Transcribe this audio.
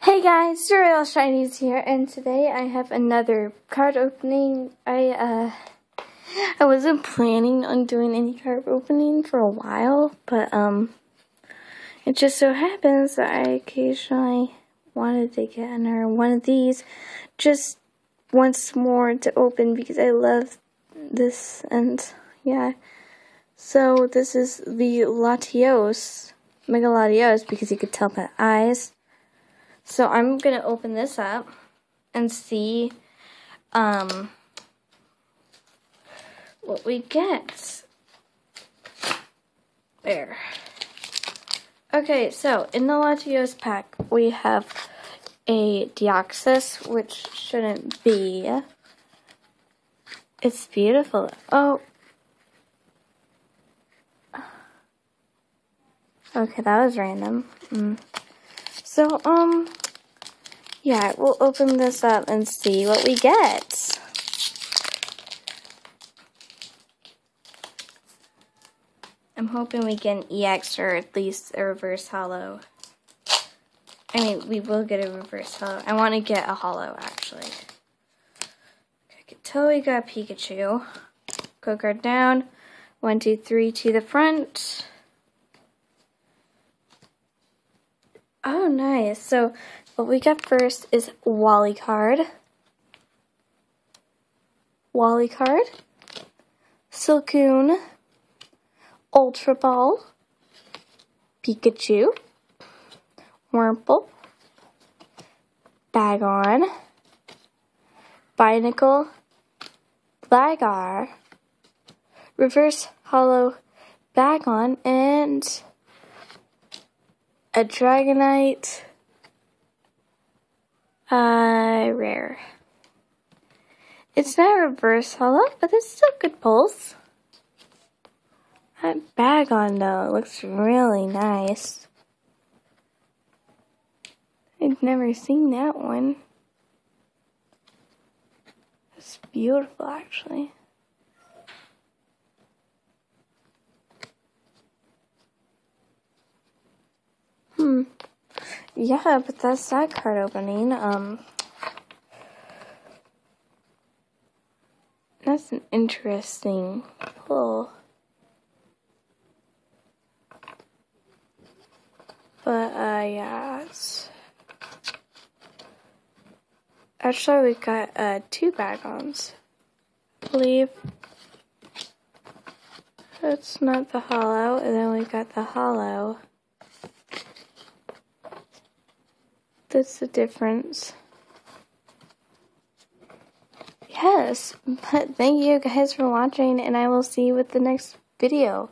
Hey guys, Surreal Shinies here, and today I have another card opening. I wasn't planning on doing any card opening for a while, but it just so happens that I occasionally wanted to get another one of these just once more to open because I love this, and yeah. So this is the Latios, Mega Latios, because you could tell by the eyes. So I'm going to open this up and see what we get. There. Okay, so in the Latios pack, we have a Deoxys, which shouldn't be. It's beautiful. Oh. Okay, that was random. So, yeah, we'll open this up and see what we get. I'm hoping we get an EX or at least a reverse holo. I mean, we will get a reverse holo. I want to get a holo, actually. Okay, till we got Pikachu. Code card down. 1, 2, 3 to the front. Oh, nice. So, what we got first is Wally card. Wally card. Silcoon. Ultra Ball. Pikachu. Wurmple. Bagon. Binacle. Gligar. Reverse Holo Bagon, and a Dragonite rare. It's not a reverse holo, but it's still good pulls. That Bagon though looks really nice. I've never seen that one. It's beautiful, actually. Yeah, but that's that card opening. That's an interesting pull. But, yeah, actually, we got, 2 Bagons, I believe. That's not the holo, and then we got the holo. That's the difference. Yes, but thank you guys for watching, and I will see you with the next video.